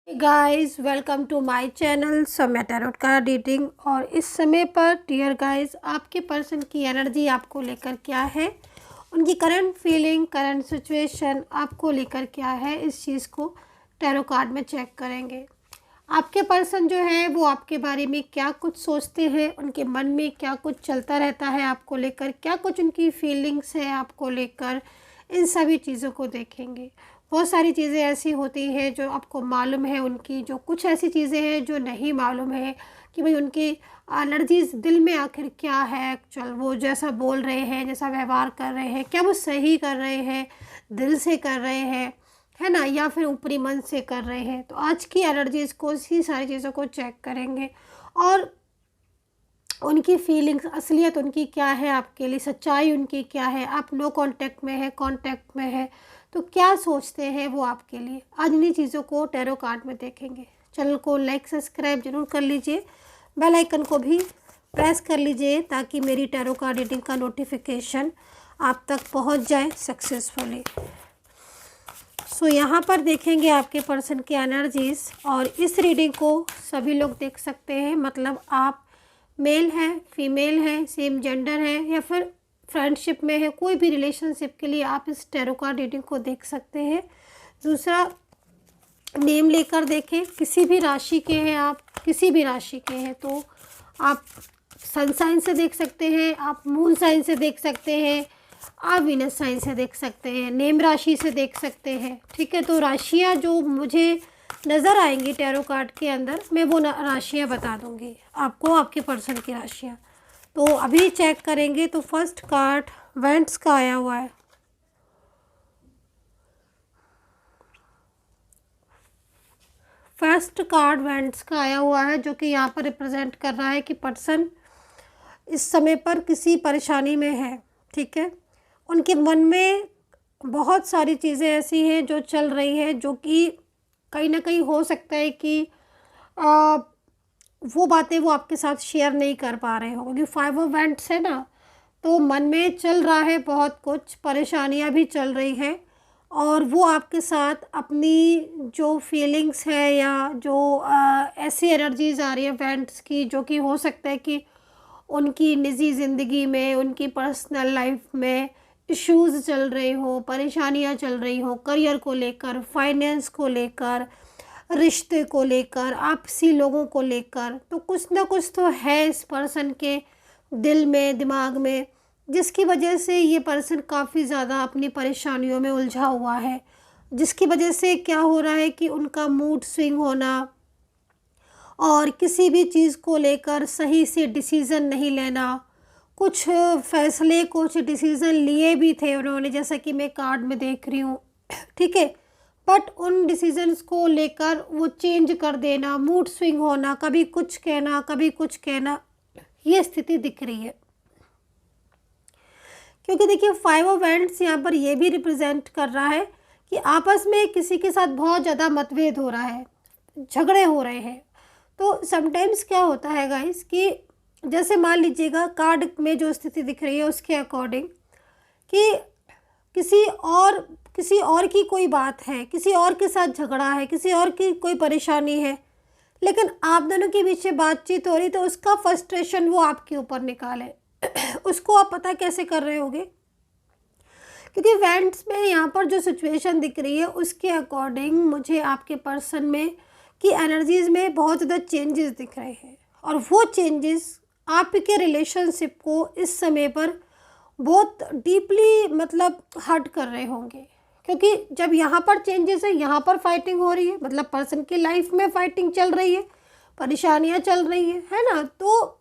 Guys welcome to my channel Samay tarot card reading. और इस समय पर डियर गाइस आपके पर्सन की एनर्जी आपको लेकर क्या है, उनकी करंट फीलिंग, करंट सिचुएशन आपको लेकर क्या है, इस चीज़ को टैरो कार्ड में चेक करेंगे। आपके पर्सन जो है वो आपके बारे में क्या कुछ सोचते हैं, उनके मन में क्या कुछ चलता रहता है आपको लेकर, क्या कुछ उनकी फीलिंग्स है आपको लेकर, इन सभी चीज़ों को देखेंगे। बहुत सारी चीज़ें ऐसी होती हैं जो आपको मालूम है उनकी, जो कुछ ऐसी चीज़ें हैं जो नहीं मालूम है कि भाई उनकी एनर्जीज दिल में आखिर क्या है। एक्चुअल वो जैसा बोल रहे हैं, जैसा व्यवहार कर रहे हैं, क्या वो सही कर रहे हैं, दिल से कर रहे हैं, है ना, या फिर ऊपरी मन से कर रहे हैं। तो आज की एनर्जीज को, इसी सारी चीज़ों को चेक करेंगे और उनकी फीलिंग्स, असलियत उनकी क्या है आपके लिए, सच्चाई उनकी क्या है, आप नो कांटेक्ट में है, कांटेक्ट में है, तो क्या सोचते हैं वो आपके लिए। आज इन्हीं चीज़ों को टैरो कार्ड में देखेंगे। चैनल को लाइक सब्सक्राइब जरूर कर लीजिए, बेल आइकन को भी प्रेस कर लीजिए ताकि मेरी टैरो कार्ड रीडिंग का नोटिफिकेशन आप तक पहुंच जाए सक्सेसफुली। सो यहाँ पर देखेंगे आपके पर्सन की एनर्जीज, और इस रीडिंग को सभी लोग देख सकते हैं। मतलब आप मेल है, फीमेल है, सेम जेंडर है, या फिर फ्रेंडशिप में है, कोई भी रिलेशनशिप के लिए आप इस टैरो कार्ड रीडिंग को देख सकते हैं। दूसरा, नेम लेकर देखें, किसी भी राशि के हैं आप, किसी भी राशि के हैं तो आप सन साइन से देख सकते हैं, आप मून साइन से देख सकते हैं, आप वीनस साइन से देख सकते हैं, नेम राशि से देख सकते हैं। ठीक है, तो राशियाँ जो मुझे नज़र आएंगी टैरो कार्ड के अंदर, मैं वो राशियाँ बता दूँगी आपको, आपके पर्सन की राशियाँ। तो अभी चेक करेंगे। तो फर्स्ट कार्ड वेंट्स का आया हुआ है। फर्स्ट कार्ड वेंट्स का आया हुआ है, जो कि यहाँ पर रिप्रेजेंट कर रहा है कि पर्सन इस समय पर किसी परेशानी में है। ठीक है, उनके मन में बहुत सारी चीज़ें ऐसी हैं जो चल रही हैं, जो कि कहीं ना कहीं हो सकता है कि वो बातें वो आपके साथ शेयर नहीं कर पा रहे हो, क्योंकि 5 ऑफ वेंट्स है ना। तो मन में चल रहा है, बहुत कुछ परेशानियां भी चल रही हैं, और वो आपके साथ अपनी जो फीलिंग्स है या जो ऐसी एनर्जीज आ रही है वेंट्स की, जो कि हो सकता है कि उनकी निजी ज़िंदगी में, उनकी पर्सनल लाइफ में इश्यूज़ चल रहे हो, परेशानियां चल रही हो, करियर को लेकर, फाइनेंस को लेकर, रिश्ते को लेकर, आपसी लोगों को लेकर। तो कुछ ना कुछ तो है इस पर्सन के दिल में, दिमाग में, जिसकी वजह से ये पर्सन काफ़ी ज़्यादा अपनी परेशानियों में उलझा हुआ है। जिसकी वजह से क्या हो रहा है कि उनका मूड स्विंग होना, और किसी भी चीज़ को लेकर सही से डिसीज़न नहीं लेना। कुछ फैसले, कुछ डिसीज़न लिए भी थे उन्होंने, जैसा कि मैं कार्ड में देख रही हूँ। ठीक है, बट उन डिसीजंस को लेकर वो चेंज कर देना, मूड स्विंग होना, कभी कुछ कहना, कभी कुछ कहना, ये स्थिति दिख रही है। क्योंकि देखिए 5 ऑफ वेंट्स यहाँ पर ये भी रिप्रेजेंट कर रहा है कि आपस में किसी के साथ बहुत ज़्यादा मतभेद हो रहा है, झगड़े हो रहे हैं। तो समटाइम्स क्या होता है गाइस कि जैसे मान लीजिएगा कार्ड में जो स्थिति दिख रही है उसके अकॉर्डिंग कि किसी और की कोई बात है, किसी और के साथ झगड़ा है, किसी और की कोई परेशानी है, लेकिन आप दोनों के बीच में बातचीत हो रही, तो उसका फ्रस्ट्रेशन वो आपके ऊपर निकाले। उसको आप पता कैसे कर रहे होगे, क्योंकि वेंट्स में यहाँ पर जो सिचुएशन दिख रही है उसके अकॉर्डिंग मुझे आपके पर्सन में की एनर्जीज़ में बहुत ज़्यादा चेंजेस दिख रहे हैं, और वो चेंजेस आपके रिलेशनशिप को इस समय पर बहुत डीपली मतलब हर्ट कर रहे होंगे। क्योंकि जब यहाँ पर चेंजेस है, यहाँ पर फाइटिंग हो रही है, मतलब पर्सन की लाइफ में फाइटिंग चल रही है, परेशानियाँ चल रही है ना। तो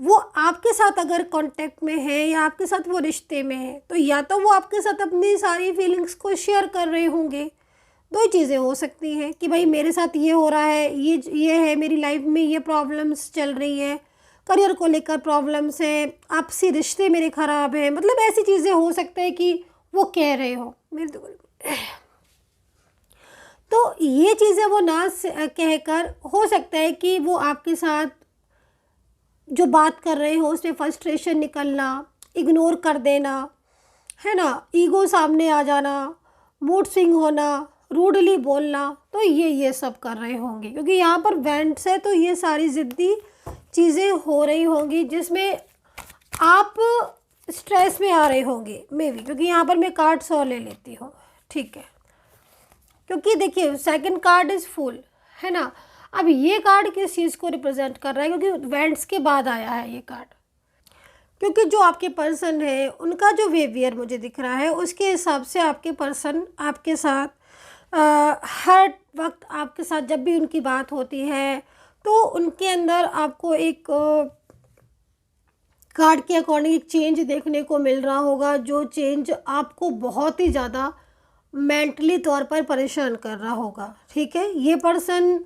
वो आपके साथ अगर कांटेक्ट में है या आपके साथ वो रिश्ते में है, तो या तो वो आपके साथ अपनी सारी फीलिंग्स को शेयर कर रहे होंगे। दो ही चीज़ें हो सकती हैं कि भाई मेरे साथ ये हो रहा है, ये है, मेरी लाइफ में ये प्रॉब्लम्स चल रही है, करियर को लेकर प्रॉब्लम्स हैं, आपसी रिश्ते मेरे ख़राब हैं, मतलब ऐसी चीज़ें हो सकता है कि वो कह रहे हो मेरे तो ये चीज़ें वो ना कहकर, हो सकता है कि वो आपके साथ जो बात कर रहे हो उसमें फ्रस्ट्रेशन निकलना, इग्नोर कर देना, है ना, ईगो सामने आ जाना, मूड स्विंग होना, रूडली बोलना, तो ये सब कर रहे होंगे क्योंकि यहाँ पर वेंट्स है, तो ये सारी ज़िद्दी चीज़ें हो रही होंगी जिसमें आप स्ट्रेस में आ रहे होंगे मे बी, क्योंकि यहाँ पर मैं कार्ड्स और ले लेती हूँ, ठीक है। क्योंकि देखिए सेकंड कार्ड इज़ फुल, है ना। अब ये कार्ड किस चीज़ को रिप्रेजेंट कर रहा है, क्योंकि वेंट्स के बाद आया है ये कार्ड। क्योंकि जो आपके पर्सन है उनका जो बिहेवियर मुझे दिख रहा है उसके हिसाब से आपके पर्सन आपके साथ हर वक्त आपके साथ जब भी उनकी बात होती है तो उनके अंदर आपको एक कार्ड के अकॉर्डिंग एक चेंज देखने को मिल रहा होगा, जो चेंज आपको बहुत ही ज़्यादा मेंटली तौर पर परेशान कर रहा होगा, ठीक है। ये पर्सन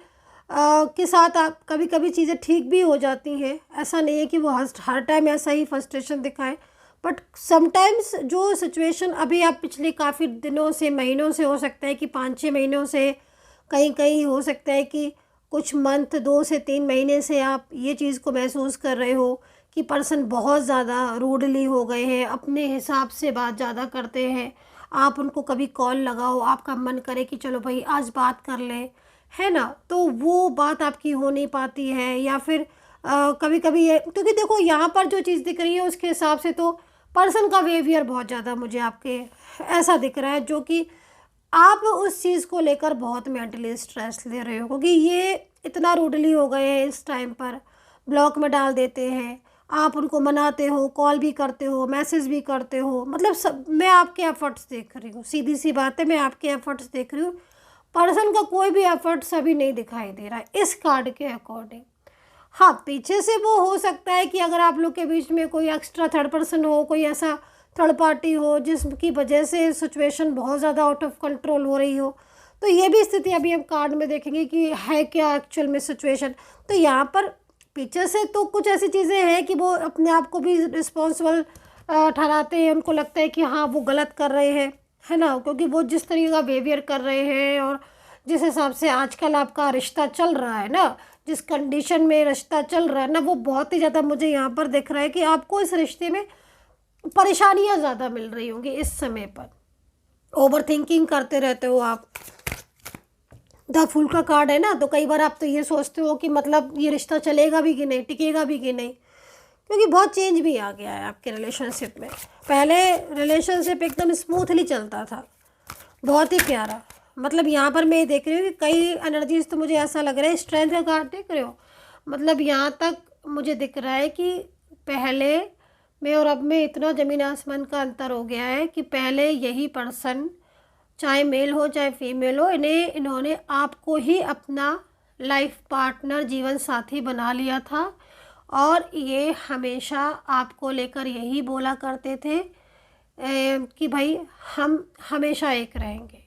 के साथ आप कभी कभी चीज़ें ठीक भी हो जाती हैं, ऐसा नहीं है कि वो हर टाइम ऐसा ही फ्रस्ट्रेशन दिखाए, बट समटाइम्स जो सिचुएशन अभी आप पिछले काफ़ी दिनों से महीनों से, हो सकता है कि 5-6 महीनों से, कहीं कहीं हो सकता है कि कुछ मंथ 2 से 3 महीने से आप ये चीज़ को महसूस कर रहे हो कि पर्सन बहुत ज़्यादा रूडली हो गए हैं, अपने हिसाब से बात ज़्यादा करते हैं। आप उनको कभी कॉल लगाओ, आपका मन करे कि चलो भाई आज बात कर लें, है ना, तो वो बात आपकी हो नहीं पाती है। या फिर कभी कभी ये, क्योंकि देखो यहाँ पर जो चीज़ दिख रही है उसके हिसाब से तो पर्सन का बिहेवियर बहुत ज़्यादा मुझे आपके ऐसा दिख रहा है, जो कि आप उस चीज़ को लेकर बहुत मेंटली स्ट्रेस ले रहे हो, क्योंकि ये इतना रूडली हो गए हैं इस टाइम पर, ब्लॉक में डाल देते हैं, आप उनको मनाते हो, कॉल भी करते हो, मैसेज भी करते हो, मतलब सब मैं आपके एफर्ट्स देख रही हूँ, सीधी सी बात है, मैं आपके एफर्ट्स देख रही हूँ। पर्सन का कोई भी एफर्ट्स अभी नहीं दिखाई दे रहा है इस कार्ड के अकॉर्डिंग। हाँ, पीछे से वो हो सकता है कि अगर आप लोग के बीच में कोई एक्स्ट्रा थर्ड पर्सन हो, कोई ऐसा थर्ड पार्टी हो जिसकी वजह से सिचुएशन बहुत ज़्यादा आउट ऑफ कंट्रोल हो रही हो, तो ये भी स्थिति अभी हम कार्ड में देखेंगे कि है क्या एक्चुअल में सिचुएशन। तो यहाँ पर पीछे से तो कुछ ऐसी चीज़ें हैं कि वो अपने आप को भी रिस्पॉन्सिबल ठहराते हैं, उनको लगता है कि हाँ वो गलत कर रहे हैं, है ना, क्योंकि वो जिस तरीके का बिहेवियर कर रहे हैं और जिस हिसाब से आजकल आपका रिश्ता चल रहा है ना, जिस कंडीशन में रिश्ता चल रहा है ना, वो बहुत ही ज़्यादा मुझे यहाँ पर दिख रहा है कि आपको इस रिश्ते में परेशानियाँ ज़्यादा मिल रही होंगी इस समय पर। ओवर थिंकिंग करते रहते हो आप। द फूल का कार्ड है ना, तो कई बार आप तो ये सोचते हो कि मतलब ये रिश्ता चलेगा भी कि नहीं, टिकेगा भी कि नहीं, क्योंकि बहुत चेंज भी आ गया है आपके रिलेशनशिप में। पहले रिलेशनशिप एकदम स्मूथली चलता था, बहुत ही प्यारा। मतलब यहाँ पर मैं देख रही हूँ कि कई एनर्जीज तो मुझे ऐसा लग रहा है, स्ट्रेंथ का कार्ड देख रहे हो, मतलब यहाँ तक मुझे दिख रहा है कि पहले में और अब में इतना ज़मीन आसमान का अंतर हो गया है कि पहले यही पर्सन, चाहे मेल हो चाहे फीमेल हो, इन्होंने आपको ही अपना लाइफ पार्टनर, जीवन साथी बना लिया था और ये हमेशा आपको लेकर यही बोला करते थे कि भाई हम हमेशा एक रहेंगे।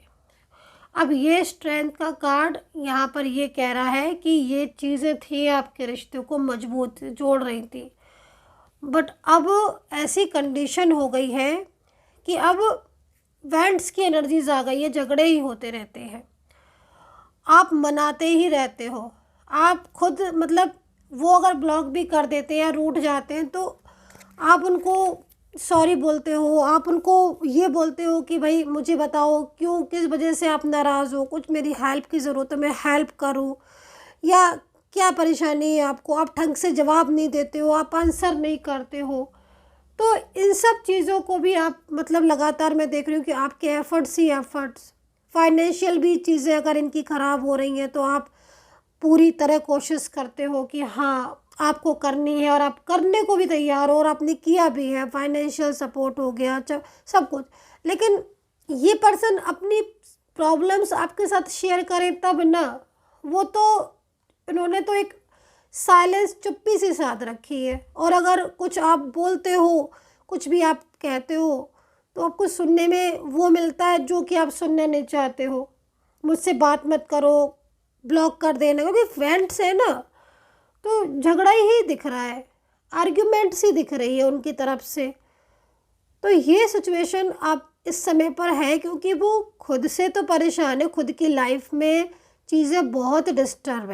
अब ये स्ट्रेंथ का कार्ड यहाँ पर ये कह रहा है कि ये चीज़ें थी आपके रिश्ते को मजबूत जोड़ रही थी, बट अब ऐसी कंडीशन हो गई है कि अब वेंट्स की एनर्जीज आ गई है, झगड़े ही होते रहते हैं, आप मनाते ही रहते हो, आप खुद मतलब वो अगर ब्लॉक भी कर देते हैं या रूठ जाते हैं तो आप उनको सॉरी बोलते हो, आप उनको ये बोलते हो कि भाई मुझे बताओ क्यों, किस वजह से आप नाराज़ हो, कुछ मेरी हेल्प की ज़रूरत है, मैं हेल्प करूं, या क्या परेशानी है आपको, आप ढंग से जवाब नहीं देते हो, आप आंसर नहीं करते हो। तो इन सब चीज़ों को भी आप मतलब लगातार मैं देख रही हूँ कि आपके एफ़र्ट्स ही एफ़र्ट्स, फाइनेंशियल भी चीज़ें अगर इनकी ख़राब हो रही हैं तो आप पूरी तरह कोशिश करते हो कि हाँ आपको करनी है और आप करने को भी तैयार हो और आपने किया भी है, फाइनेंशियल सपोर्ट हो गया, सब कुछ। लेकिन ये पर्सन अपनी प्रॉब्लम्स आपके साथ शेयर करें तब ना, वो तो इन्होंने तो एक साइलेंस, चुप्पी सी साथ रखी है, और अगर कुछ आप बोलते हो, कुछ भी आप कहते हो तो आपको सुनने में वो मिलता है जो कि आप सुनना नहीं चाहते हो, मुझसे बात मत करो, ब्लॉक कर देना, क्योंकि फ्रेंड्स है ना, तो झगड़ा ही दिख रहा है, आर्ग्यूमेंट्स ही दिख रही है उनकी तरफ से। तो ये सिचुएशन आप इस समय पर है क्योंकि वो खुद से तो परेशान है, खुद की लाइफ में चीज़ें बहुत डिस्टर्ब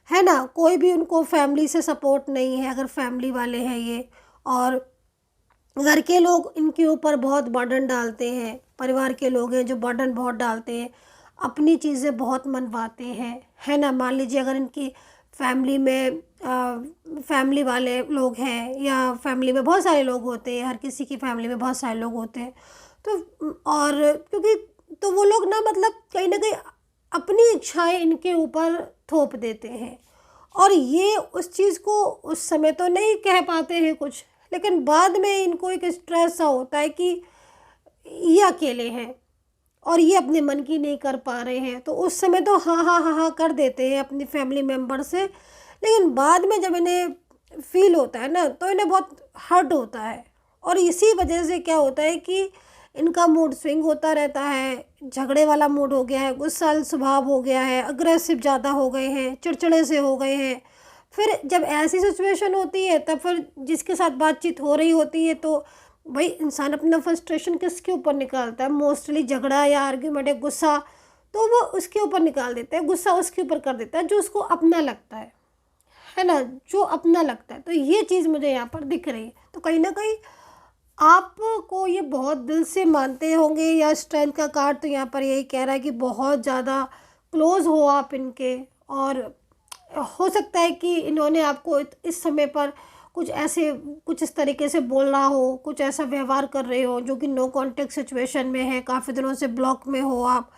है ना, कोई भी उनको फैमिली से सपोर्ट नहीं है, अगर फैमिली वाले हैं ये, और घर के लोग इनके ऊपर बहुत बर्डन डालते हैं, परिवार के लोग हैं जो बर्डन बहुत डालते हैं, अपनी चीज़ें बहुत मनवाते हैं, है ना। मान लीजिए अगर इनकी फैमिली में फैमिली वाले लोग हैं या फैमिली में बहुत सारे लोग होते हैं, हर किसी की फैमिली में बहुत सारे लोग होते हैं, तो और क्योंकि तो वो लोग ना मतलब कहीं ना कहीं अपनी इच्छाएं इनके ऊपर थोप देते हैं, और ये उस चीज़ को उस समय तो नहीं कह पाते हैं कुछ, लेकिन बाद में इनको एक स्ट्रेस सा होता है कि ये अकेले हैं और ये अपने मन की नहीं कर पा रहे हैं, तो उस समय तो हाँ हाँ हाँ हाँ कर देते हैं अपनी फैमिली मेम्बर से, लेकिन बाद में जब इन्हें फील होता है ना तो इन्हें बहुत हर्ट होता है। और इसी वजह से क्या होता है कि इनका मूड स्विंग होता रहता है, झगड़े वाला मूड हो गया है, गुस्साल स्वभाव हो गया है, अग्रेसिव ज़्यादा हो गए हैं, चिड़चिड़े से हो गए हैं। फिर जब ऐसी सिचुएशन होती है तब फिर जिसके साथ बातचीत हो रही होती है तो भाई इंसान अपना फ्रस्ट्रेशन किसके ऊपर निकालता है, मोस्टली झगड़ा या आर्ग्यूमेंट या गुस्सा, तो वो उसके ऊपर निकाल देता है, गुस्सा उसके ऊपर कर देता है जो उसको अपना लगता है ना, जो अपना लगता है। तो ये चीज़ मुझे यहाँ पर दिख रही है, तो कहीं ना कहीं आपको ये बहुत दिल से मानते होंगे, या स्ट्रेंथ का कार्ड तो यहाँ पर यही कह रहा है कि बहुत ज़्यादा क्लोज हो आप इनके, और हो सकता है कि इन्होंने आपको इस समय पर कुछ इस तरीके से बोल रहा हो, कुछ ऐसा व्यवहार कर रहे हो जो कि नो कॉन्टेक्ट सिचुएशन में है, काफ़ी दिनों से ब्लॉक में हो आप,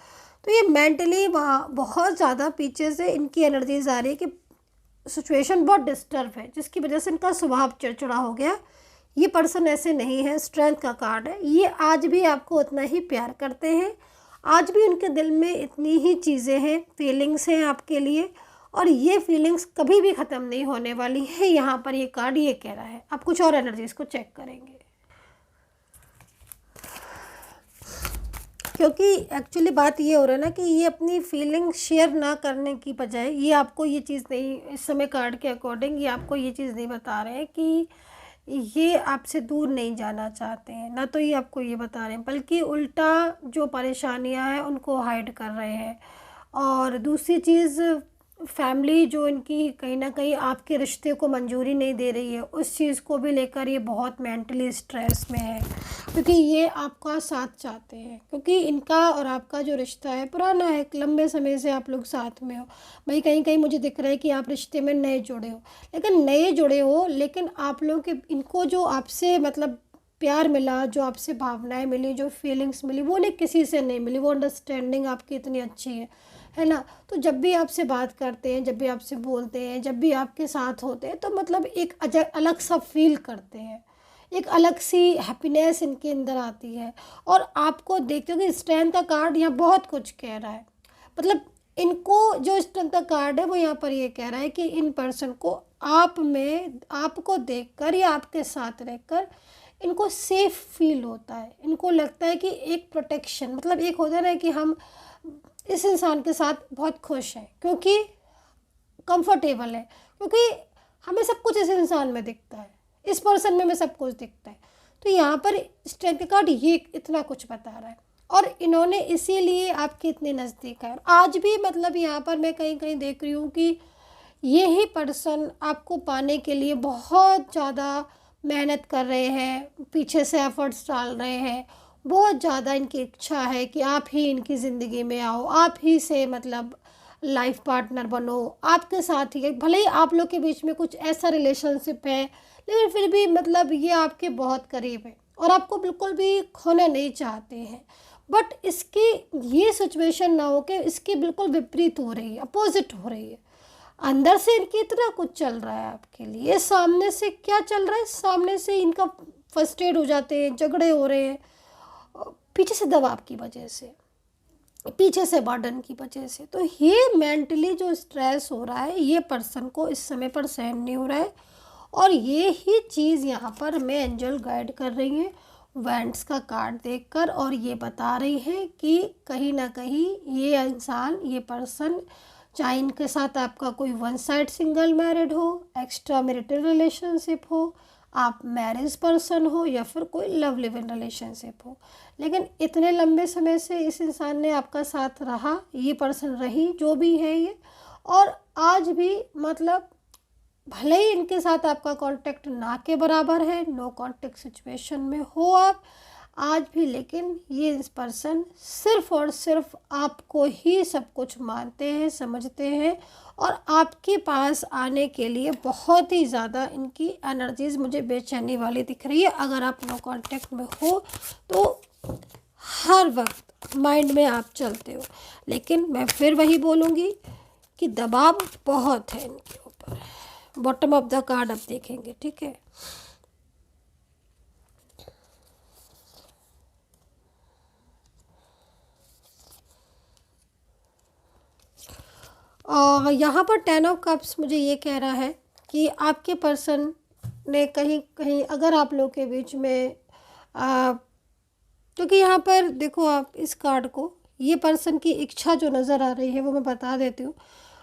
तो ये मेंटली वहाँ बहुत ज़्यादा पीछे से इनकी एनर्जीज आ रही है कि सिचुएशन बहुत डिस्टर्ब है, जिसकी वजह से इनका स्वभाव चिड़चिड़ा हो गया। ये पर्सन ऐसे नहीं है, स्ट्रेंथ का कार्ड है, ये आज भी आपको उतना ही प्यार करते हैं, आज भी उनके दिल में इतनी ही चीज़ें हैं, फीलिंग्स हैं आपके लिए, और ये फीलिंग्स कभी भी ख़त्म नहीं होने वाली है। यहाँ पर ये कार्ड ये कह रहा है। आप कुछ और एनर्जीज को चेक करेंगे, क्योंकि एक्चुअली बात ये हो रहा है ना कि ये अपनी फीलिंग शेयर ना करने की बजाय ये आपको ये चीज़ नहीं, इस समय कार्ड के अकॉर्डिंग ये आपको ये चीज़ नहीं बता रहे हैं कि ये आपसे दूर नहीं जाना चाहते हैं, ना तो ये आपको ये बता रहे हैं, बल्कि उल्टा जो परेशानियां हैं उनको हाइड कर रहे हैं। और दूसरी चीज़, फैमिली जो इनकी कहीं ना कहीं आपके रिश्ते को मंजूरी नहीं दे रही है, उस चीज़ को भी लेकर ये बहुत मेंटली स्ट्रेस में है, क्योंकि ये आपका साथ चाहते हैं, क्योंकि इनका और आपका जो रिश्ता है पुराना है, एक लंबे समय से आप लोग साथ में हो। भाई कहीं कहीं मुझे दिख रहा है कि आप रिश्ते में नए जुड़े हो, लेकिन आप लोगों के इनको जो आपसे मतलब प्यार मिला, जो आपसे भावनाएं मिली, जो फीलिंग्स मिली, वो नहीं किसी से नहीं मिली, वो अंडरस्टैंडिंग आपकी इतनी अच्छी है ना। तो जब भी आपसे बात करते हैं, जब भी आपसे बोलते हैं, जब भी आपके साथ होते हैं, तो मतलब एक अलग सा फील करते हैं, एक अलग सी हैप्पीनेस इनके अंदर आती है। और आपको देखते हो कि स्ट्रेंथ का कार्ड यहाँ बहुत कुछ कह रहा है, मतलब इनको जो स्ट्रेंथ का कार्ड है वो यहाँ पर ये कह रहा है कि इन पर्सन को आप में, आपको देखकर या आपके साथ रहकर इनको सेफ फील होता है, इनको लगता है कि एक प्रोटेक्शन, मतलब एक होता है ना कि हम इस इंसान के साथ बहुत खुश हैं, क्योंकि कंफर्टेबल है, क्योंकि हमें सब कुछ इस इंसान में दिखता है, इस पर्सन में हमें सब कुछ दिखता है। तो यहाँ पर स्ट्रेंथ का कार्ड ये इतना कुछ बता रहा है, और इन्होंने इसीलिए आपके इतने नज़दीक है। आज भी मतलब यहाँ पर मैं कहीं कहीं देख रही हूँ कि यही पर्सन आपको पाने के लिए बहुत ज़्यादा मेहनत कर रहे हैं, पीछे से एफर्ट्स डाल रहे हैं, बहुत ज़्यादा इनकी इच्छा है कि आप ही इनकी ज़िंदगी में आओ, आप ही से मतलब लाइफ पार्टनर बनो, आपके साथ ही, भले ही आप लोग के बीच में कुछ ऐसा रिलेशनशिप है, लेकिन फिर भी मतलब ये आपके बहुत करीब है और आपको बिल्कुल भी खोना नहीं चाहते हैं। बट इसकी ये सिचुएशन ना हो के इसकी बिल्कुल विपरीत हो रही है, अपोजिट हो रही है। अंदर से इनकी इतना कुछ चल रहा है आपके लिए, सामने से क्या चल रहा है, सामने से इनका फ्रस्ट्रेट हो जाते हैं, झगड़े हो रहे हैं, पीछे से दबाव की वजह से, पीछे से बर्डन की वजह से। तो ये मेंटली जो स्ट्रेस हो रहा है ये पर्सन को इस समय पर सहन नहीं हो रहा है, और ये ही चीज़ यहाँ पर मैं एंजल गाइड कर रही हैं वेंट्स का कार्ड देखकर, और ये बता रही हैं कि कहीं ना कहीं ये इंसान, ये पर्सन, चाहे इनके साथ आपका कोई वन साइड सिंगल मैरिड हो, एक्स्ट्रा मैरिटल रिलेशनशिप हो, आप मैरिज पर्सन हो, या फिर कोई लव लिव इन रिलेशनशिप हो, लेकिन इतने लंबे समय से इस इंसान ने आपका साथ रहा, ये पर्सन रही जो भी है ये, और आज भी मतलब भले ही इनके साथ आपका कांटेक्ट ना के बराबर है, नो कांटेक्ट सिचुएशन में हो आप आज भी, लेकिन ये इस पर्सन सिर्फ़ और सिर्फ आपको ही सब कुछ मानते हैं, समझते हैं और आपके पास आने के लिए बहुत ही ज़्यादा इनकी एनर्जीज़ मुझे बेचैनी वाली दिख रही है। अगर आप नो कांटेक्ट में हो तो हर वक्त माइंड में आप चलते हो, लेकिन मैं फिर वही बोलूँगी कि दबाव बहुत है इनके ऊपर। बॉटम ऑफ द कार्ड अब देखेंगे, ठीक है। और यहाँ पर 10 ऑफ कप्स मुझे ये कह रहा है कि आपके पर्सन ने कहीं कहीं अगर आप लोग के बीच में क्योंकि यहाँ पर देखो आप इस कार्ड को, ये पर्सन की इच्छा जो नज़र आ रही है वो मैं बता देती हूँ।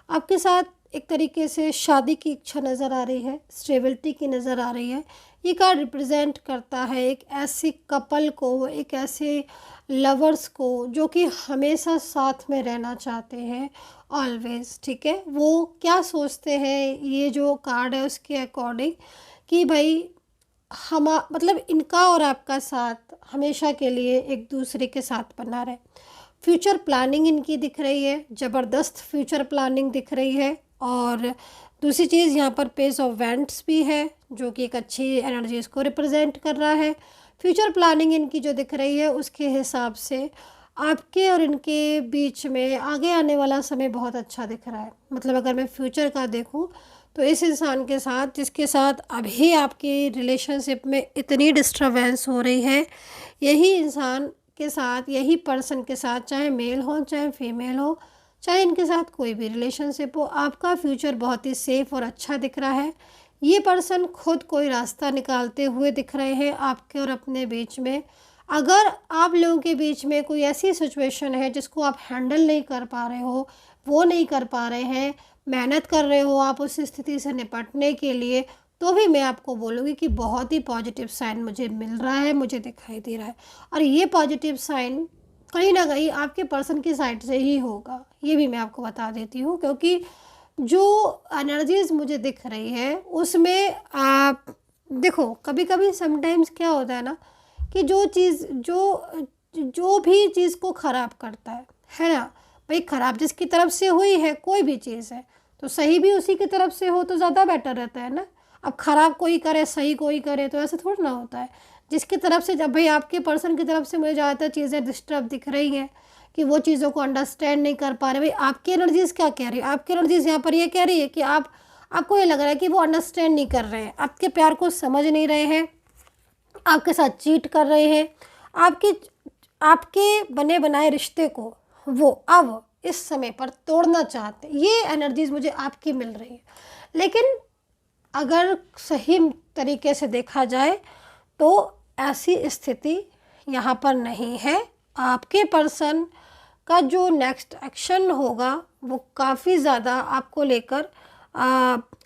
आपके साथ एक तरीके से शादी की इच्छा नज़र आ रही है, स्टेबिलिटी की नज़र आ रही है। ये कार्ड रिप्रेजेंट करता है एक ऐसे कपल को, एक ऐसे लवर्स को जो कि हमेशा साथ में रहना चाहते हैं, ऑलवेज, ठीक है। वो क्या सोचते हैं ये जो कार्ड है उसके अकॉर्डिंग कि भाई हम मतलब इनका और आपका साथ हमेशा के लिए एक दूसरे के साथ बना रहे। फ्यूचर प्लानिंग इनकी दिख रही है, ज़बरदस्त फ्यूचर प्लानिंग दिख रही है। और दूसरी चीज़ यहाँ पर पेज ऑफ वेंट्स भी है जो कि एक अच्छी एनर्जीज़ को रिप्रेजेंट कर रहा है। फ्यूचर प्लानिंग इनकी जो दिख रही है उसके हिसाब से आपके और इनके बीच में आगे आने वाला समय बहुत अच्छा दिख रहा है। मतलब अगर मैं फ्यूचर का देखूं तो इस इंसान के साथ जिसके साथ अभी आपकी रिलेशनशिप में इतनी डिस्टर्बेंस हो रही है, यही इंसान के साथ, यही पर्सन के साथ, चाहे मेल हो चाहे फीमेल हो, चाहे इनके साथ कोई भी रिलेशनशिप हो, आपका फ्यूचर बहुत ही सेफ़ और अच्छा दिख रहा है। ये पर्सन खुद कोई रास्ता निकालते हुए दिख रहे हैं आपके और अपने बीच में। अगर आप लोगों के बीच में कोई ऐसी सिचुएशन है जिसको आप हैंडल नहीं कर पा रहे हो, वो नहीं कर पा रहे हैं, मेहनत कर रहे हो आप उस स्थिति से निपटने के लिए, तो भी मैं आपको बोलूँगी कि बहुत ही पॉजिटिव साइन मुझे मिल रहा है, मुझे दिखाई दे रहा है। और ये पॉजिटिव साइन कहीं ना कहीं आपके पर्सन की साइड से ही होगा, ये भी मैं आपको बता देती हूँ। क्योंकि जो एनर्जीज़ मुझे दिख रही है उसमें आप देखो, कभी कभी समटाइम्स क्या होता है ना कि जो चीज़ जो भी चीज़ को ख़राब करता है ना भाई, ख़राब जिसकी तरफ से हुई है कोई भी चीज़ है तो सही भी उसी की तरफ से हो तो ज़्यादा बेटर रहता है ना। अब ख़राब कोई करे सही कोई करे तो ऐसे थोड़ा ना होता है। जिसकी तरफ से, जब भाई आपके पर्सन की तरफ से मुझे ज़्यादातर चीज़ें डिस्टर्ब दिख रही हैं कि वो चीज़ों को अंडरस्टैंड नहीं कर पा रहे, भाई आपकी एनर्जीज़ क्या कह रही है, आपकी एनर्जीज़ यहाँ पर ये कह रही है कि आपको ये लग रहा है कि वो अंडरस्टैंड नहीं कर रहे हैं, आपके प्यार को समझ नहीं रहे हैं, आपके साथ चीट कर रहे हैं, आपके बने बनाए रिश्ते को वो अब इस समय पर तोड़ना चाहते हैं। ये एनर्जीज़ मुझे आपकी मिल रही है। लेकिन अगर सही तरीके से देखा जाए तो ऐसी स्थिति यहाँ पर नहीं है। आपके पर्सन का जो नेक्स्ट एक्शन होगा वो काफ़ी ज़्यादा आपको लेकर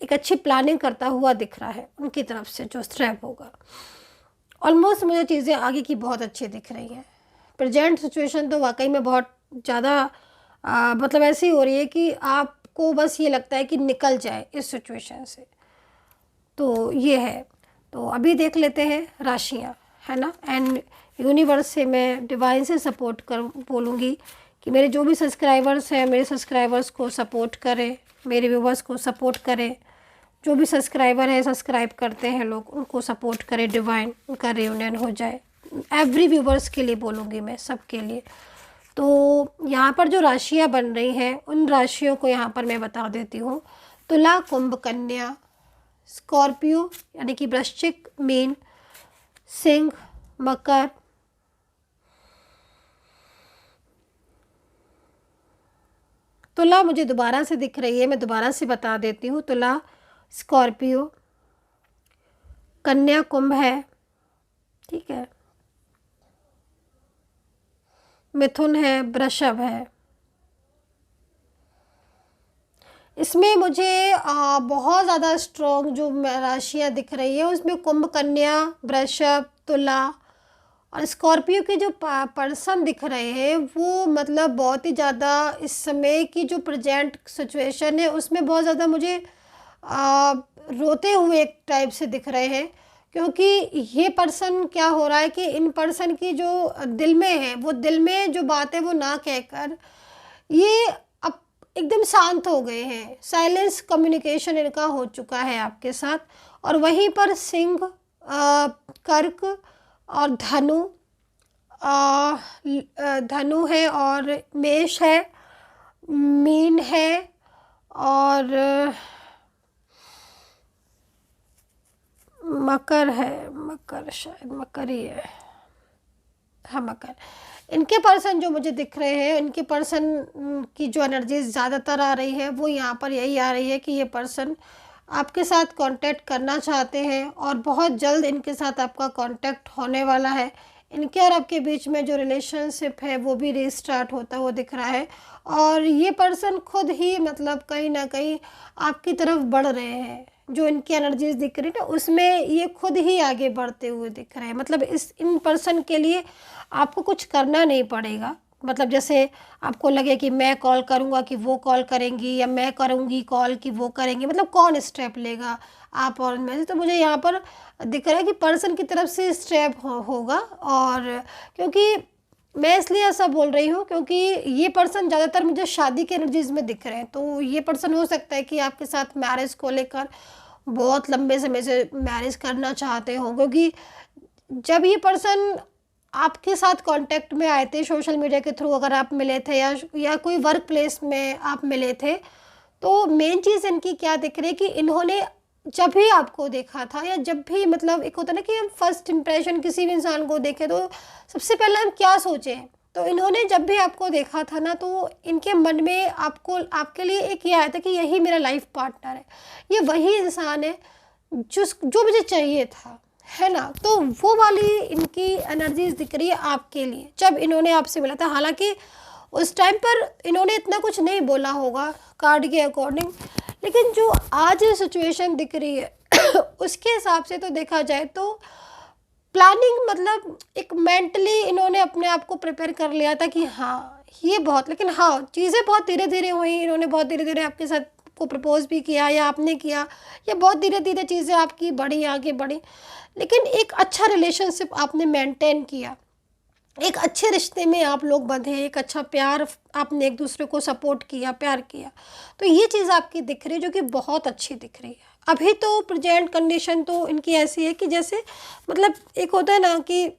एक अच्छी प्लानिंग करता हुआ दिख रहा है। उनकी तरफ से जो स्टेप होगा, ऑलमोस्ट मुझे चीज़ें आगे की बहुत अच्छी दिख रही हैं। प्रेजेंट सिचुएशन तो वाकई में बहुत ज़्यादा मतलब ऐसी हो रही है कि आपको बस ये लगता है कि निकल जाए इस सिचुएशन से। तो ये है। तो अभी देख लेते हैं राशियाँ, है ना। एंड यूनिवर्स से मैं डिवाइन से सपोर्ट कर बोलूँगी कि मेरे जो भी सब्सक्राइबर्स हैं मेरे सब्सक्राइबर्स को सपोर्ट करें, मेरे व्यूवर्स को सपोर्ट करें। जो भी सब्सक्राइबर है, सब्सक्राइब करते हैं लोग, उनको सपोर्ट करें, डिवाइन उनका रियूनियन हो जाए। एवरी व्यूवर्स के लिए बोलूँगी मैं, सबके लिए। तो यहाँ पर जो राशियाँ बन रही हैं उन राशियों को यहाँ पर मैं बता देती हूँ। तुला, कुंभ, कन्या, स्कॉर्पियो यानी कि वृश्चिक, मीन, सिंह, मकर, तुला मुझे दोबारा से दिख रही है, मैं दोबारा से बता देती हूँ। तुला, स्कॉर्पियो, कन्या, कुंभ है, ठीक है, मिथुन है, वृषभ है। इसमें मुझे बहुत ज़्यादा स्ट्रॉन्ग जो राशियाँ दिख रही है उसमें कुंभ, कन्या, वृषभ, तुला और स्कॉर्पियो के जो पर्सन दिख रहे हैं वो मतलब बहुत ही ज़्यादा इस समय की जो प्रेजेंट सिचुएशन है उसमें बहुत ज़्यादा मुझे रोते हुए एक टाइप से दिख रहे हैं, क्योंकि ये पर्सन क्या हो रहा है कि इन पर्सन की जो दिल में है, वो दिल में जो बात है वो ना कहकर ये अब एकदम शांत हो गए हैं। साइलेंस कम्युनिकेशन इनका हो चुका है आपके साथ। और वहीं पर सिंह, कर्क और धनु, धनु है और मेष है, मीन है और मकर है। मकर, शायद मकर ही है, हाँ मकर। इनके पर्सन जो मुझे दिख रहे हैं, इनके पर्सन की जो एनर्जी ज़्यादातर आ रही है वो यहाँ पर यही आ रही है कि ये पर्सन आपके साथ कांटेक्ट करना चाहते हैं और बहुत जल्द इनके साथ आपका कांटेक्ट होने वाला है। इनके और आपके बीच में जो रिलेशनशिप है वो भी रीस्टार्ट होता हुआ दिख रहा है। और ये पर्सन खुद ही मतलब कहीं ना कहीं आपकी तरफ बढ़ रहे हैं। जो इनकी एनर्जीज दिख रही है ना, उसमें ये खुद ही आगे बढ़ते हुए दिख रहे हैं। मतलब इन पर्सन के लिए आपको कुछ करना नहीं पड़ेगा। मतलब जैसे आपको लगे कि मैं कॉल करूँगा कि वो कॉल करेंगी, या मैं करूँगी कॉल कि वो करेंगी, मतलब कौन स्टेप लेगा आप और मैं से। तो मुझे यहाँ पर दिख रहा है कि पर्सन की तरफ से स्टेप होगा। और क्योंकि मैं इसलिए ऐसा बोल रही हूँ क्योंकि ये पर्सन ज़्यादातर मुझे शादी के एनर्जीज में दिख रहे हैं। तो ये पर्सन हो सकता है कि आपके साथ मैरिज को लेकर बहुत लंबे समय से मैरिज करना चाहते हो, क्योंकि जब ये पर्सन आपके साथ कांटेक्ट में आए थे सोशल मीडिया के थ्रू, अगर आप मिले थे या कोई वर्क प्लेस में आप मिले थे, तो मेन चीज़ इनकी क्या दिख रही है कि इन्होंने जब भी आपको देखा था, या जब भी मतलब एक होता है ना कि हम फर्स्ट इम्प्रेशन किसी भी इंसान को देखें तो सबसे पहले हम क्या सोचें। तो इन्होंने जब भी आपको देखा था ना, तो इनके मन में आपके लिए एक ये आया था कि यही मेरा लाइफ पार्टनर है, ये वही इंसान है जो मुझे चाहिए था, है ना। तो वो वाली इनकी एनर्जीज दिख रही है आपके लिए जब इन्होंने आपसे मिला था। हालांकि उस टाइम पर इन्होंने इतना कुछ नहीं बोला होगा कार्ड के अकॉर्डिंग, लेकिन जो आज सिचुएशन दिख रही है उसके हिसाब से तो देखा जाए तो प्लानिंग, मतलब एक मेंटली इन्होंने अपने आप को प्रिपेयर कर लिया था कि हाँ ये बहुत, लेकिन हाँ चीज़ें बहुत धीरे धीरे हुई। इन्होंने बहुत धीरे धीरे आपके साथ को प्रपोज भी किया या आपने किया, या बहुत धीरे धीरे चीज़ें आपकी बढ़ी, आगे बढ़ी, लेकिन एक अच्छा रिलेशनशिप आपने मेंटेन किया, एक अच्छे रिश्ते में आप लोग बंधे, एक अच्छा प्यार आपने एक दूसरे को सपोर्ट किया, प्यार किया। तो ये चीज़ आपकी दिख रही है जो कि बहुत अच्छी दिख रही है। अभी तो प्रेजेंट कंडीशन तो इनकी ऐसी है कि जैसे मतलब एक होता है ना कि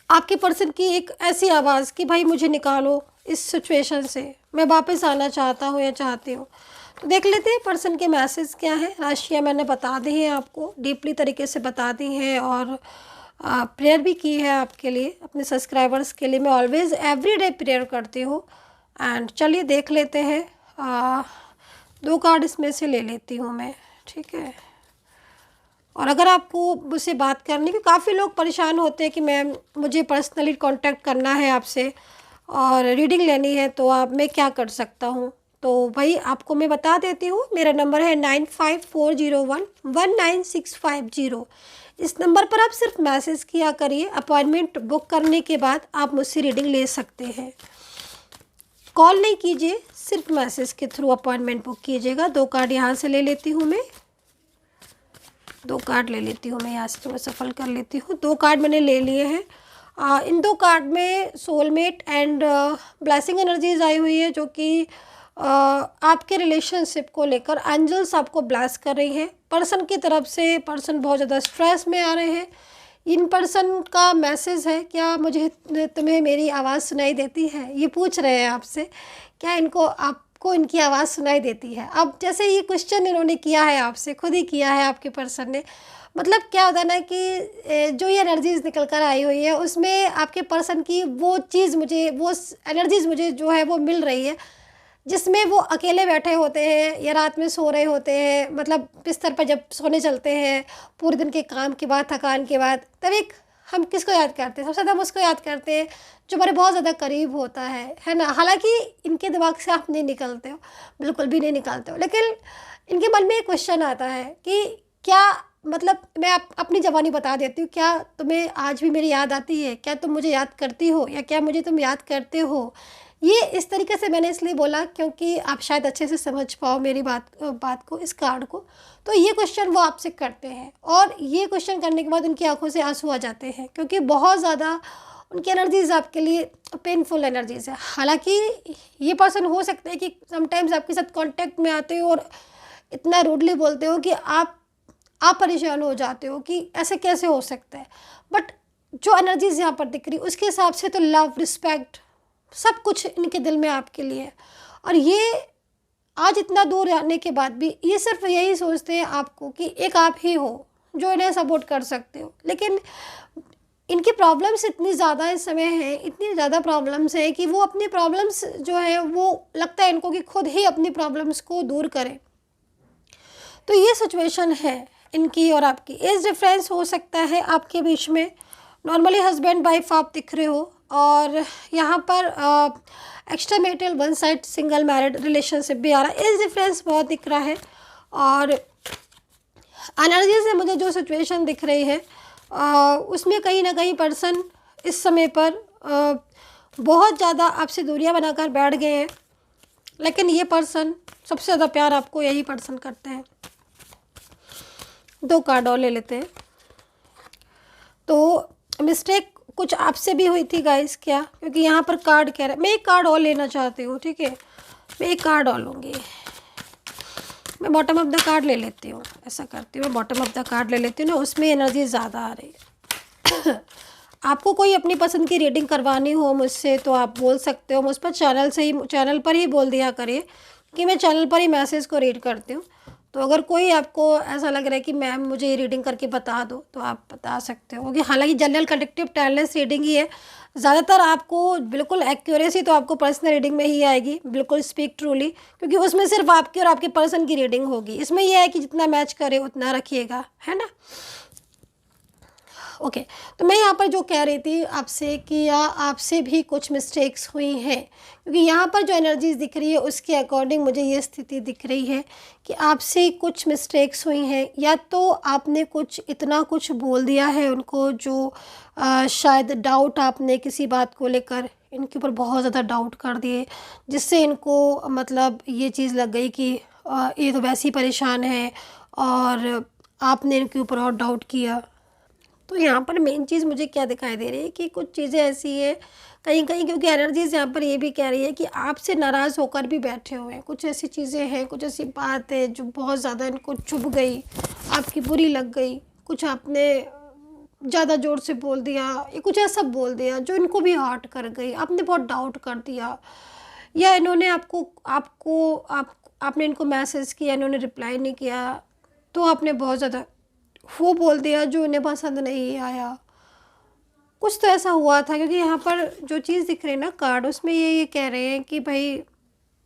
आपके पर्सन की एक ऐसी आवाज़ कि भाई मुझे निकालो इस सिचुएशन से, मैं वापस आना चाहता हूँ या चाहती हूँ। तो देख लेते हैं पर्सन के मैसेज क्या है। राशियाँ मैंने बता दी हैं आपको, डीपली तरीके से बता दी हैं, और प्रेयर भी की है आपके लिए, अपने सब्सक्राइबर्स के लिए। मैं ऑलवेज़ एवरीडे प्रेयर करती हूँ। एंड चलिए देख लेते हैं। 2 कार्ड इसमें से ले लेती हूँ मैं, ठीक है। और अगर आपको मुझसे बात करनी, कि काफ़ी लोग परेशान होते हैं कि मैम मुझे पर्सनली कांटेक्ट करना है आपसे और रीडिंग लेनी है, तो मैं क्या कर सकता हूँ। तो भाई आपको मैं बता देती हूँ, मेरा नंबर है 9540119650। इस नंबर पर आप सिर्फ मैसेज किया करिए। अपॉइंटमेंट बुक करने के बाद आप मुझसे रीडिंग ले सकते हैं। कॉल नहीं कीजिए, सिर्फ मैसेज के थ्रू अपॉइंटमेंट बुक कीजिएगा। 2 कार्ड यहाँ से ले लेती हूँ मैं, 2 कार्ड ले लेती हूँ मैं यहाँ से, थोड़ा सफल कर लेती हूँ। 2 कार्ड मैंने ले लिए हैं। इन 2 कार्ड में सोलमेट एंड ब्लेसिंग एनर्जीज आई हुई है, जो कि आपके रिलेशनशिप को लेकर एंजल्स आपको ब्लेस कर रही हैं। पर्सन की तरफ से पर्सन बहुत ज़्यादा स्ट्रेस में आ रहे हैं। इन पर्सन का मैसेज है, क्या तुम्हें मेरी आवाज़ सुनाई देती है, ये पूछ रहे हैं आपसे, क्या आपको इनकी आवाज़ सुनाई देती है। अब जैसे ये क्वेश्चन इन्होंने किया है आपसे, खुद ही किया है आपके पर्सन ने, मतलब क्या होता है ना कि जो ये एनर्जीज निकल कर आई हुई है उसमें आपके पर्सन की वो एनर्जीज मुझे जो है वो मिल रही है, जिसमें वो अकेले बैठे होते हैं या रात में सो रहे होते हैं, मतलब बिस्तर पर जब सोने चलते हैं पूरे दिन के काम के बाद, थकान के बाद, तब एक हम किसको याद करते हैं, सबसे ज़्यादा हम उसको याद करते हैं जो हमारे बहुत ज़्यादा करीब होता है ना। हालांकि इनके दिमाग से आप नहीं निकलते हो, बिल्कुल भी नहीं निकालते हो, लेकिन इनके मन में एक क्वेश्चन आता है कि क्या, मतलब मैं अपनी जवानी बता देती हूँ, क्या तुम्हें आज भी मेरी याद आती है, क्या तुम मुझे याद करती हो, या क्या मुझे तुम याद करते हो, ये इस तरीके से मैंने इसलिए बोला क्योंकि आप शायद अच्छे से समझ पाओ मेरी बात को, इस कार्ड को। तो ये क्वेश्चन वो आपसे करते हैं और ये क्वेश्चन करने के बाद उनकी आंखों से आंसू आ जाते हैं, क्योंकि बहुत ज़्यादा उनकी एनर्जीज आपके लिए पेनफुल एनर्जीज है। हालांकि ये पर्सन हो सकता है कि समटाइम्स आपके साथ कांटेक्ट में आते हो और इतना रूडली बोलते हो कि आप परेशान हो जाते हो कि ऐसे कैसे हो सकता है। बट जो एनर्जीज यहाँ पर दिख रही उसके हिसाब से तो लव, रिस्पेक्ट, सब कुछ इनके दिल में आपके लिए है। और ये आज इतना दूर रहने के बाद भी ये सिर्फ यही सोचते हैं आपको कि एक आप ही हो जो इन्हें सपोर्ट कर सकते हो। लेकिन इनकी प्रॉब्लम्स इतनी ज़्यादा इस समय है, इतनी ज़्यादा प्रॉब्लम्स है कि वो अपनी प्रॉब्लम्स जो है वो लगता है इनको कि खुद ही अपनी प्रॉब्लम्स को दूर करें। तो ये सिचुएशन है इनकी और आपकी। एज डिफरेंस हो सकता है आपके बीच में। नॉर्मली हस्बैंड वाइफ आप दिख रहे हो और यहाँ पर extra marital one side single married relationship भी आ रहा है। एज डिफरेंस बहुत दिख रहा है और एनर्जी से मुझे जो सिचुएशन दिख रही है उसमें कहीं ना कहीं पर्सन इस समय पर बहुत ज़्यादा आपसे दूरियां बनाकर बैठ गए हैं। लेकिन ये पर्सन सबसे ज़्यादा प्यार आपको यही पर्सन करते हैं। 2 कार्ड और ले लेते हैं। तो मिस्टेक कुछ आपसे भी हुई थी गाइस क्या? क्योंकि यहाँ पर कार्ड कह रहा है। मैं एक कार्ड और लेना चाहती हूँ, ठीक है, मैं एक कार्ड और लूँगी। मैं बॉटम ऑफ द कार्ड ले लेती हूँ, ऐसा करती हूँ, मैं बॉटम ऑफ द कार्ड ले लेती हूँ ना, उसमें एनर्जी ज़्यादा आ रही है। आपको कोई अपनी पसंद की रीडिंग करवानी हो मुझसे तो आप बोल सकते हो। मुझ पर चैनल पर ही बोल दिया करिए कि मैं चैनल पर ही मैसेज को रीड करती हूँ। तो अगर कोई आपको ऐसा लग रहा है कि मैम मुझे ये रीडिंग करके बता दो तो आप बता सकते हो, क्योंकि हालांकि जनरल कलेक्टिव टाइमलेस रीडिंग ही है। ज़्यादातर आपको बिल्कुल एक्यूरेसी तो आपको पर्सनल रीडिंग में ही आएगी, बिल्कुल स्पीक ट्रूली, क्योंकि उसमें सिर्फ आपकी और आपके पर्सन की रीडिंग होगी। इसमें यह है कि जितना मैच करे उतना रखिएगा, है ना। ओके, तो मैं यहाँ पर जो कह रही थी आपसे कि आपसे भी कुछ मिस्टेक्स हुई हैं, क्योंकि यहाँ पर जो एनर्जीज दिख रही है उसके अकॉर्डिंग मुझे ये स्थिति दिख रही है कि आपसे कुछ मिस्टेक्स हुई हैं। या तो आपने कुछ इतना कुछ बोल दिया है उनको जो शायद डाउट आपने किसी बात को लेकर इनके ऊपर बहुत ज़्यादा डाउट कर दिए, जिससे इनको मतलब ये चीज़ लग गई कि ये तो वैसे ही परेशान है और आपने इनके ऊपर और डाउट किया। तो यहाँ पर मेन चीज़ मुझे क्या दिखाई दे रही है कि कुछ चीज़ें ऐसी है कहीं कहीं, क्योंकि एनर्जीज यहाँ पर ये भी कह रही है कि आपसे नाराज़ होकर भी बैठे हुए हैं। कुछ ऐसी चीज़ें हैं, कुछ ऐसी बात है जो बहुत ज़्यादा इनको चुभ गई, आपकी बुरी लग गई, कुछ आपने ज़्यादा ज़ोर से बोल दिया या कुछ ऐसा बोल दिया जो इनको भी हर्ट कर गई, आपने बहुत डाउट कर दिया, या इन्होंने आपने इनको मैसेज किया, इन्होंने रिप्लाई नहीं किया, तो आपने बहुत ज़्यादा वो बोल दिया जो इन्हें पसंद नहीं आया। कुछ तो ऐसा हुआ था, क्योंकि यहाँ पर जो चीज़ दिख रही है ना कार्ड, उसमें ये कह रहे हैं कि भाई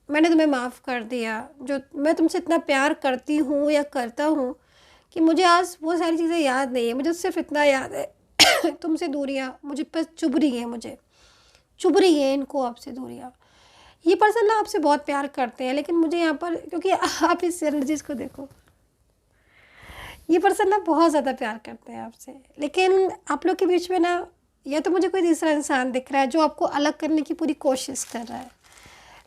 मैंने तुम्हें माफ़ कर दिया, जो मैं तुमसे इतना प्यार करती हूँ या करता हूँ कि मुझे आज वो सारी चीज़ें याद नहीं है, मुझे सिर्फ इतना याद है तुमसे दूरियाँ मुझे पर चुभ रही हैं, मुझे चुभ रही है इनको आपसे दूरियाँ। ये पर्सन ना आपसे बहुत प्यार करते हैं, लेकिन मुझे यहाँ पर, क्योंकि आप इस एनर्जीज को देखो, ये पर्सन ना बहुत ज़्यादा प्यार करते हैं आपसे, लेकिन आप लोग के बीच में ना या तो मुझे कोई तीसरा इंसान दिख रहा है जो आपको अलग करने की पूरी कोशिश कर रहा है।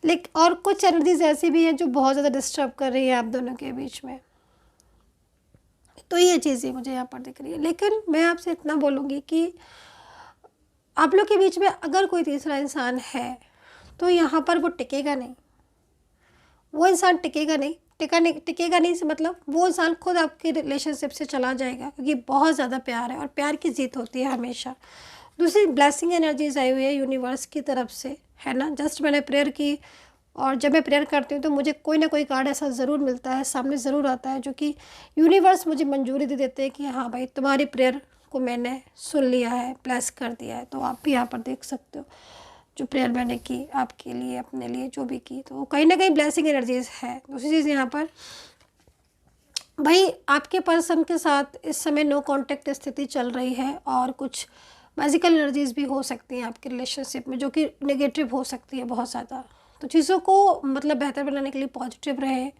लेकिन और कुछ एनर्जीज ऐसी भी हैं जो बहुत ज़्यादा डिस्टर्ब कर रही है आप दोनों के बीच में। तो ये चीज़ें मुझे यहाँ पर दिख रही है। लेकिन मैं आपसे इतना बोलूँगी कि आप लोग के बीच में अगर कोई तीसरा इंसान है तो यहाँ पर वो टिकेगा नहीं, वो इंसान टिकेगा नहीं। टिकेगा नहीं से मतलब वो इंसान खुद आपके रिलेशनशिप से चला जाएगा, क्योंकि बहुत ज़्यादा प्यार है और प्यार की जीत होती है हमेशा। दूसरी ब्लेसिंग एनर्जीज आई हुई है यूनिवर्स की तरफ से, है ना। जस्ट मैंने प्रेयर की और जब मैं प्रेयर करती हूँ तो मुझे कोई ना कोई कार्ड ऐसा ज़रूर मिलता है, सामने ज़रूर आता है, जो कि यूनिवर्स मुझे मंजूरी दे देते हैं कि हाँ भाई तुम्हारी प्रेयर को मैंने सुन लिया है, ब्लेस कर दिया है। तो आप भी यहाँ पर देख सकते हो जो प्रेयर मैंने की आपके लिए, अपने लिए जो भी की, तो कहीं ना कहीं ब्लेसिंग एनर्जीज है। दूसरी चीज़ यहाँ पर भाई आपके पर्सन के साथ इस समय नो कांटेक्ट स्थिति चल रही है और कुछ मैजिकल एनर्जीज भी हो सकती हैं आपके रिलेशनशिप में, जो कि नेगेटिव हो सकती है बहुत ज़्यादा। तो चीज़ों को मतलब बेहतर बनाने के लिए पॉजिटिव रहें,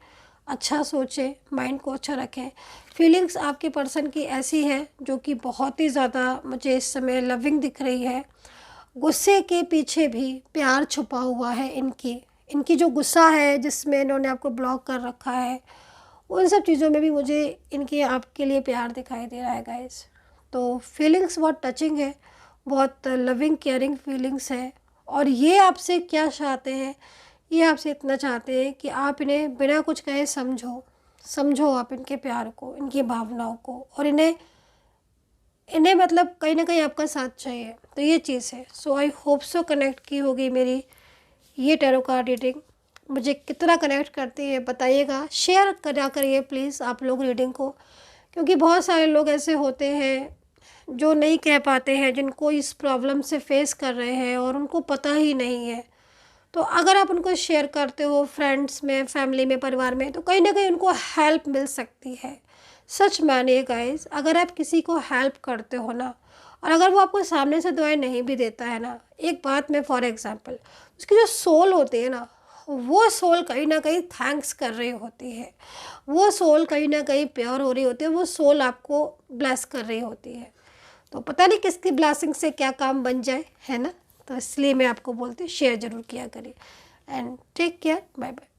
अच्छा सोचें, माइंड को अच्छा रखें। फीलिंग्स आपके पर्सन की ऐसी है जो कि बहुत ही ज़्यादा मुझे इस समय लविंग दिख रही है गुस्से के पीछे भी प्यार छुपा हुआ है। इनकी जो गुस्सा है जिसमें इन्होंने आपको ब्लॉक कर रखा है, उन सब चीज़ों में भी मुझे इनके आपके लिए प्यार दिखाई दे रहा है गाइस। तो फीलिंग्स बहुत टचिंग है, बहुत लविंग केयरिंग फीलिंग्स है। और ये आपसे क्या चाहते हैं, ये आपसे इतना चाहते हैं कि आप इन्हें बिना कुछ कहे समझो आप इनके प्यार को, इनकी भावनाओं को, और इन्हें मतलब कहीं ना कहीं आपका साथ चाहिए। तो ये चीज़ है। सो आई होप सो कनेक्ट की होगी मेरी ये टैरो कार्ड रीडिंग। मुझे कितना कनेक्ट करती है बताइएगा, शेयर करा करिए प्लीज़ आप लोग रीडिंग को, क्योंकि बहुत सारे लोग ऐसे होते हैं जो नहीं कह पाते हैं, जिनको इस प्रॉब्लम से फेस कर रहे हैं और उनको पता ही नहीं है। तो अगर आप उनको शेयर करते हो फ्रेंड्स में, फैमिली में, परिवार में, तो कहीं ना कहीं उनको हेल्प मिल सकती है। सच मानिए गाइस, अगर आप किसी को हेल्प करते हो ना, और अगर वो आपको सामने से दुआएं नहीं भी देता है ना, एक बात में फॉर एग्जांपल, उसकी जो सोल होती है ना, वो सोल कहीं ना कहीं थैंक्स कर रही होती है, वो सोल कहीं ना कहीं प्योर हो रही होती है, वो सोल आपको ब्लेस कर रही होती है। तो पता नहीं किसकी ब्लेसिंग से क्या काम बन जाए, है ना। तो इसलिए मैं आपको बोलती हूँ शेयर ज़रूर किया करिए। And take care, bye bye.